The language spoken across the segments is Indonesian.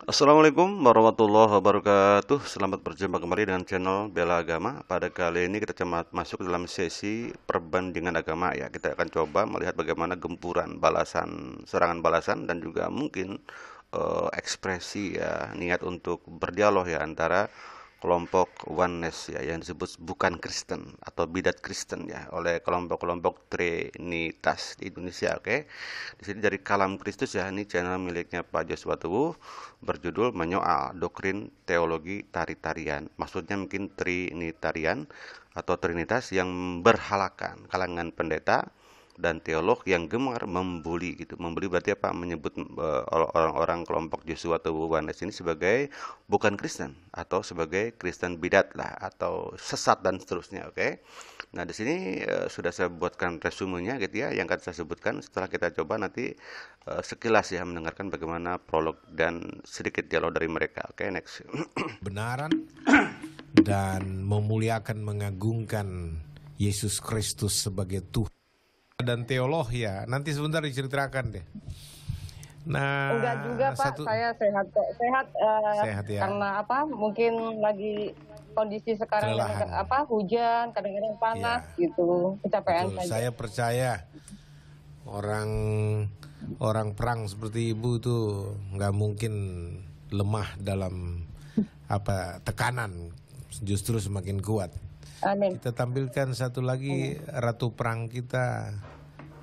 Assalamualaikum warahmatullahi wabarakatuh. Selamat berjumpa kembali dengan channel Bela Agama. Pada kali ini kita masuk dalam sesi perbandingan agama ya. Kita akan coba melihat bagaimana gempuran balasan, serangan balasan dan juga mungkin ekspresi ya, niat untuk berdialog ya antara kelompok oneness ya yang disebut bukan Kristen atau bidat Kristen ya oleh kelompok-kelompok Trinitas di Indonesia. Oke. Di sini dari Kalam Kristus ya, ini channel miliknya Pak Joshua Tubuh berjudul menyoal doktrin teologi tari-tarian. Maksudnya mungkin Trinitarian atau Trinitas yang berhalakan kalangan pendeta dan teolog yang gemar membuli gitu. Membuli berarti apa? Menyebut orang-orang kelompok Joshua atau Oneness ini sebagai bukan Kristen atau sebagai Kristen bidat lah atau sesat dan seterusnya, oke. Nah, di sini sudah saya buatkan resumenya gitu ya yang akan saya sebutkan setelah kita coba nanti sekilas ya mendengarkan bagaimana prolog dan sedikit dialog dari mereka. Oke, next. Benaran dan memuliakan mengagungkan Yesus Kristus sebagai Tuhan dan teolog ya. Nanti sebentar diceritakan deh. Nah, enggak juga Pak, saya sehat kok. Sehat ya. Karena apa? Mungkin lagi kondisi sekarang hujan, kadang-kadang panas gitu. Kecapean Betul. saja. Saya percaya orang perang seperti ibu itu nggak mungkin lemah dalam tekanan, justru semakin kuat. Amin. Kita tampilkan satu lagi ratu perang kita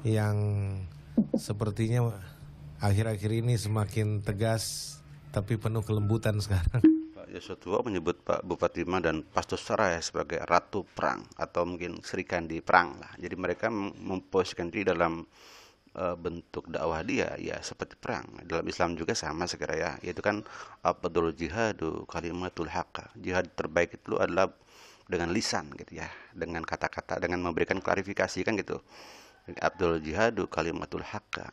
yang sepertinya akhir-akhir ini semakin tegas tapi penuh kelembutan sekarang. Pak Joshua Tua menyebut Pak Bupati Ma dan Pastor Sarah sebagai ratu perang atau mungkin Serikandi perang lah. Jadi mereka memposisikan diri dalam bentuk dakwah dia ya seperti perang. Dalam Islam juga sama sekiranya ya, yaitu kan afdhalul jihadu kalimatul haqq. Jihad terbaik itu adalah dengan lisan gitu ya, dengan kata-kata, dengan memberikan klarifikasi kan gitu. Abdul jihadu kalimatul haqq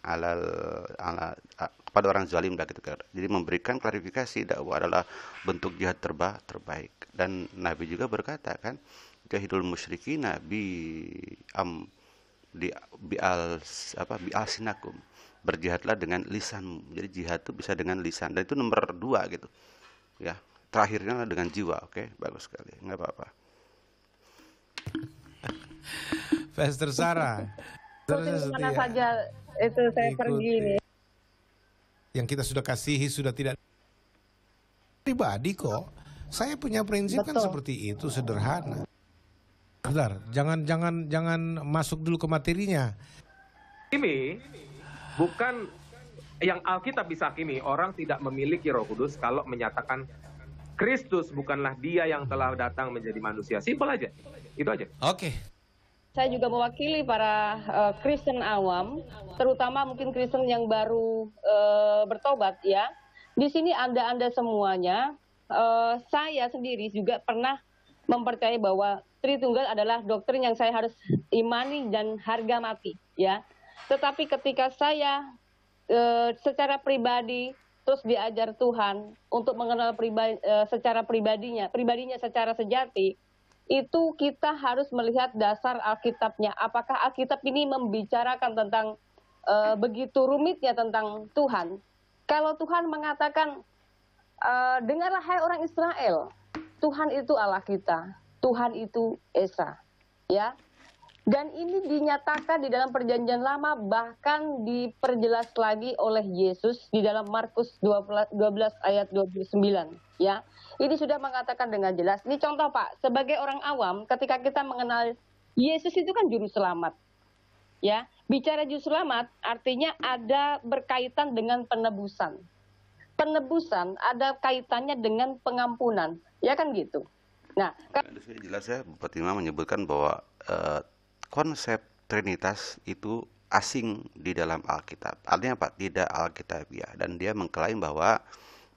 kepada orang zalim lah gitu kan. Jadi memberikan klarifikasi dakwah adalah bentuk jihad terbaik. Dan Nabi juga berkata kan, jahidul musyrikina bi al sinakum, berjihadlah dengan lisanmu. Jadi jihad itu bisa dengan lisan dan itu nomor 2 gitu ya. Terakhirnya dengan jiwa. Oke, bagus sekali, nggak apa-apa. Pastor Sarah, Kemana saja itu saya pergi nih. Yang kita sudah kasihi sudah tidak pribadi kok. Saya punya prinsip kan seperti itu, sederhana. Bentar, jangan masuk dulu ke materinya. Ini bukan yang Alkitab bisa hakimi. Orang tidak memiliki Roh Kudus kalau menyatakan Kristus bukanlah dia yang telah datang menjadi manusia. Simpel aja. Itu aja. Oke. Saya juga mewakili para Kristen awam, terutama mungkin Kristen yang baru bertobat ya. Di sini Anda semuanya, saya sendiri juga pernah mempercayai bahwa Tritunggal adalah doktrin yang saya harus imani dan harga mati ya. Tetapi ketika saya secara pribadi terus diajar Tuhan untuk mengenal secara pribadinya secara sejati, itu kita harus melihat dasar Alkitabnya. Apakah Alkitab ini membicarakan tentang begitu rumitnya tentang Tuhan? Kalau Tuhan mengatakan, dengarlah hai orang Israel, Tuhan itu Allah kita, Tuhan itu Esa, ya. Dan ini dinyatakan di dalam Perjanjian Lama, bahkan diperjelas lagi oleh Yesus di dalam Markus 12 ayat 29, ya. Ini sudah mengatakan dengan jelas. Ini contoh Pak, sebagai orang awam ketika kita mengenal Yesus itu kan juru selamat. Ya, bicara juru selamat artinya ada berkaitan dengan penebusan. Penebusan ada kaitannya dengan pengampunan, ya kan gitu. Nah, jelas ya, Bupati Ma menyebutkan bahwa konsep Trinitas itu asing di dalam Alkitab. Artinya apa? Tidak Alkitabiah. Dan dia mengklaim bahwa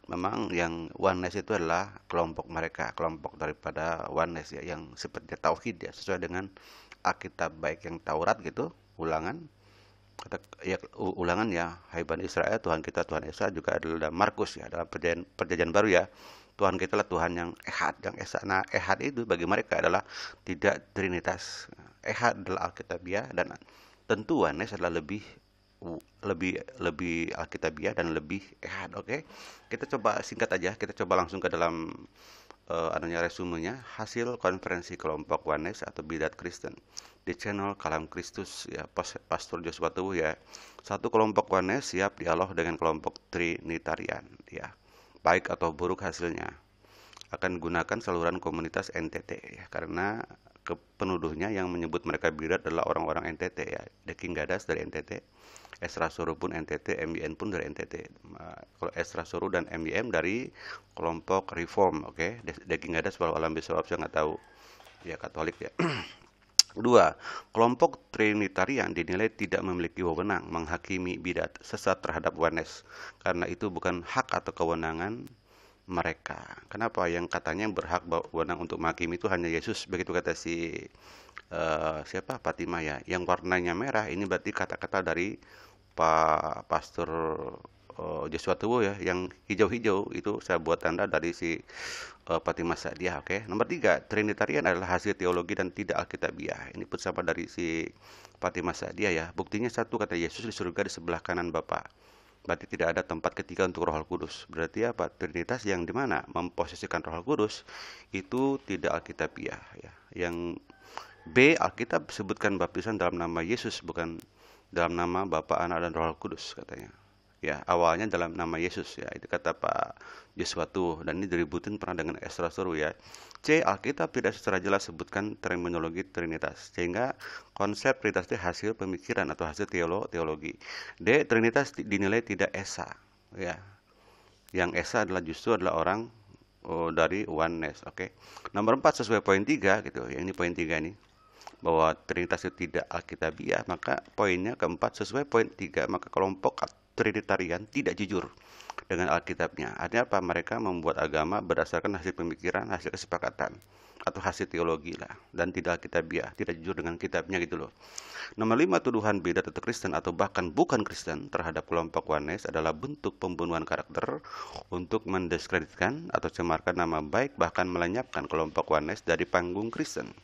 memang yang oneness itu adalah kelompok mereka, kelompok daripada oneness ya, yang seperti tauhid ya, sesuai dengan Alkitab, baik yang Taurat gitu, Ulangan, Ulangan ya, hai Bani Israel, Tuhan kita Tuhan Esa, juga adalah Markus ya, dalam perjanjian baru ya, Tuhan kita adalah Tuhan yang Ehad, yang Esa. Nah, Ehad itu bagi mereka adalah tidak Trinitas. Ehad adalah Alkitabiah dan tentu oneness adalah lebih lebih lebih alkitabiah dan lebih ehad. Oke, kita coba singkat aja, kita coba langsung ke dalam adanya resumenya, hasil konferensi kelompok Oneness atau Bidat Kristen di channel Kalam Kristus ya, Pastor Joshua Tubuh ya. Satu kelompok Oneness siap dialog dengan kelompok Trinitarian ya, baik atau buruk hasilnya akan gunakan saluran komunitas NTT ya, karena penuduhnya yang menyebut mereka bidat adalah orang-orang NTT ya. The King Gadas dari NTT, Ezra Soru pun NTT, MBN pun dari NTT. Kalau Ezra Soru dan MBM dari kelompok Reform, oke. The King Gadas walau alam bisawab saya nggak tahu. Ya Katolik ya. Kedua, kelompok Trinitarian dinilai tidak memiliki wewenang menghakimi bidat sesat terhadap Oneness karena itu bukan hak atau kewenangan mereka. Kenapa? Yang katanya berhak wewenang untuk menghakimi itu hanya Yesus, begitu kata si siapa, Fatimah ya. Yang warnanya merah ini berarti kata-kata dari Pak Pastor Joshua Tubuh ya. Yang hijau-hijau itu saya buat tanda dari si Fatimah Sa'diyah. Oke. Nomor 3, Trinitarian adalah hasil teologi dan tidak alkitabiah. Ini pun sama dari si Fatimah Sa'diyah ya. Buktinya satu, kata Yesus di surga di sebelah kanan Bapa. Berarti tidak ada tempat ketiga untuk Roh Kudus. Berarti apa? Trinitas yang dimana memposisikan Roh Kudus itu tidak alkitabiah ya. Yang B, Alkitab sebutkan baptisan dalam nama Yesus, bukan dalam nama Bapa, Anak, dan Roh Kudus katanya. Ya, awalnya dalam nama Yesus ya. Itu kata Pak Joshua Tuh, dan ini diributin pernah dengan Ezra Soru ya. C, Alkitab tidak secara jelas sebutkan terminologi Trinitas, sehingga konsep Trinitas itu hasil pemikiran atau hasil teologi. D, Trinitas dinilai tidak esa ya. Yang esa adalah justru adalah orang dari Oneness. Oke. Nomor 4, sesuai poin 3 gitu. Yang ini poin 3 nih, bahwa Trinitas itu tidak alkitabiah, maka poinnya keempat, sesuai poin 3, maka kelompok Trinitarian tidak jujur dengan Alkitabnya. Artinya apa? Mereka membuat agama berdasarkan hasil pemikiran, hasil kesepakatan, atau hasil teologi lah, dan tidak alkitabiah, tidak jujur dengan kitabnya gitu loh. Nomor 5, tuduhan bidat atau Kristen atau bahkan bukan Kristen terhadap kelompok Oneness adalah bentuk pembunuhan karakter untuk mendiskreditkan atau cemarkan nama baik, bahkan melenyapkan kelompok Oneness dari panggung Kristen.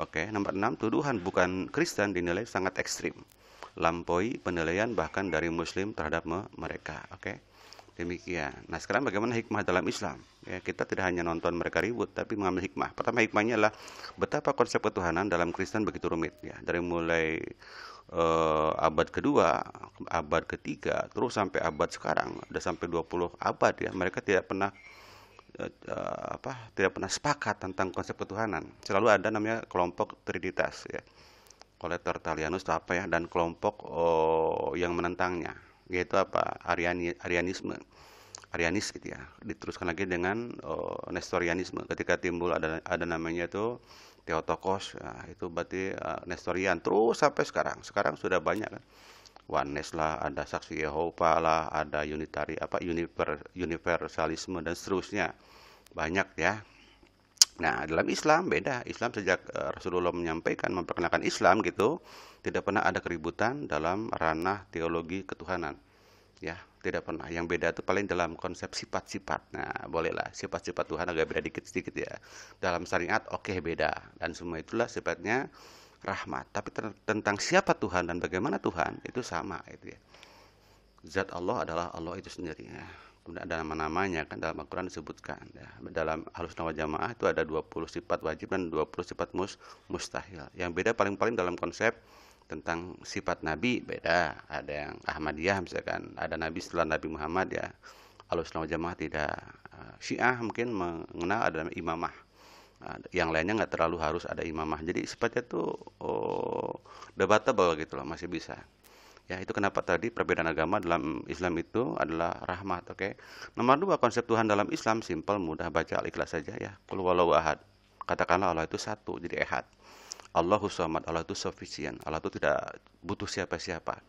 Oke, nomor 6, tuduhan bukan Kristen dinilai sangat ekstrim, lampaui penilaian bahkan dari Muslim terhadap mereka. Oke, demikian. Nah, sekarang bagaimana hikmah dalam Islam? Ya, kita tidak hanya nonton mereka ribut, tapi mengambil hikmah. Pertama, hikmahnya adalah betapa konsep ketuhanan dalam Kristen begitu rumit. Ya, dari mulai abad kedua, abad ketiga, terus sampai abad sekarang, udah sampai 20 abad ya, mereka tidak pernah tidak pernah sepakat tentang konsep ketuhanan. Selalu ada namanya kelompok Trinitas ya, oleh Tertullianus atau apa ya, dan kelompok yang menentangnya, yaitu apa? Arianis gitu ya. Diteruskan lagi dengan Nestorianisme. Ketika timbul ada namanya itu Theotokos, ya, itu berarti Nestorian. Terus sampai sekarang. Sekarang sudah banyak kan. Oneness lah, ada Saksi Yehova lah, ada universalisme dan seterusnya. Banyak ya. Nah, dalam Islam beda. Islam sejak Rasulullah memperkenalkan Islam gitu, tidak pernah ada keributan dalam ranah teologi ketuhanan. Ya, tidak pernah. Yang beda itu paling dalam konsep sifat-sifat. Nah, bolehlah sifat-sifat Tuhan agak beda dikit-sedikit ya. Dalam syariat oke, beda. Dan semua itulah sifatnya rahmat. Tapi tentang siapa Tuhan dan bagaimana Tuhan itu sama itu ya. Zat Allah adalah Allah itu sendiri ya. Kemudian ada nama-namanya kan dalam Al-Quran disebutkan ya. Dalam Ahlussunnah wal Jamaah itu ada 20 sifat wajib dan 20 sifat mustahil. Yang beda paling-paling dalam konsep tentang sifat Nabi beda. Ada yang Ahmadiyah misalkan, ada Nabi setelah Nabi Muhammad ya. Ahlussunnah wal Jamaah tidak. Syiah mungkin mengenal ada imamah. Yang lainnya nggak terlalu harus ada imamah. Jadi sifatnya tuh debatable gitu loh, masih bisa. Ya, itu kenapa tadi perbedaan agama dalam Islam itu adalah rahmat, oke. Nomor 2, konsep Tuhan dalam Islam simpel, mudah, baca Al-Ikhlas saja ya. Qul huwallahu ahad. Katakanlah Allah itu satu, jadi ehad. Allahus samad, Allah itu sufficient. Allah itu tidak butuh siapa-siapa.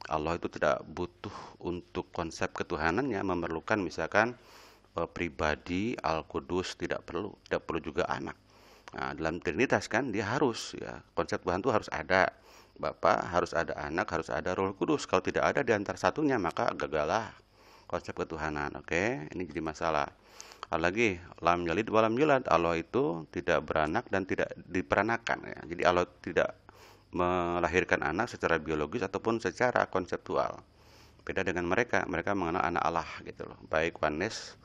Allah itu tidak butuh untuk konsep ketuhanannya memerlukan misalkan pribadi, Al-Qudus tidak perlu juga anak. Nah, dalam Trinitas kan dia harus ya, konsep Tuhan itu harus ada Bapa, harus ada Anak, harus ada Roh Kudus. Kalau tidak ada di antara satunya maka gagallah konsep ketuhanan. Oke, ini jadi masalah. Lagi lam yalid walam yulad, Allah itu tidak beranak dan tidak diperanakan ya. Jadi Allah tidak melahirkan anak secara biologis ataupun secara konseptual. Beda dengan mereka mengenal anak Allah gitu loh, baik oneness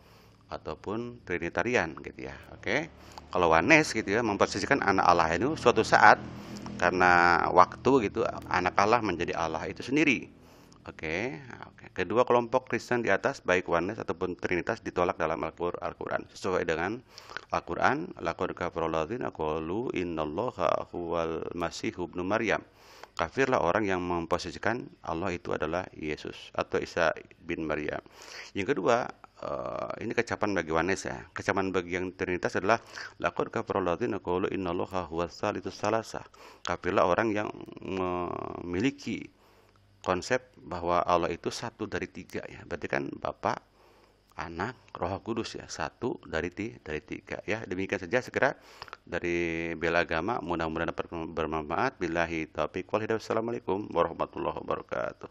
ataupun trinitarian gitu ya. Oke. Kalau oneness gitu ya, memposisikan anak Allah itu suatu saat karena waktu gitu, anak Allah menjadi Allah itu sendiri. Oke. Kedua kelompok Kristen di atas, baik oneness ataupun trinitas, ditolak dalam Al-Quran. Sesuai dengan Al-Quran, laqad kafara alladzina qalu innallaha huwal masihu ibnu Maryam. Kafirlah orang yang memposisikan Allah itu adalah Yesus atau Isa bin Maryam. Yang kedua, ini kecapan bagi oneness ya. Kecapan bagi yang trinitas adalah laqad kafara alladzina qalu innallaha huwas salisus salasah. Kafirlah orang yang memiliki konsep bahwa Allah itu satu dari tiga ya. Berarti kan Bapa, Anak, Roh Kudus ya, satu dari tiga ya. Demikian saja segera dari Bela Agama, mudah-mudahan dapat bermanfaat. Billahi taufiq wal hidayah. Wassalamualaikum warahmatullahi wabarakatuh.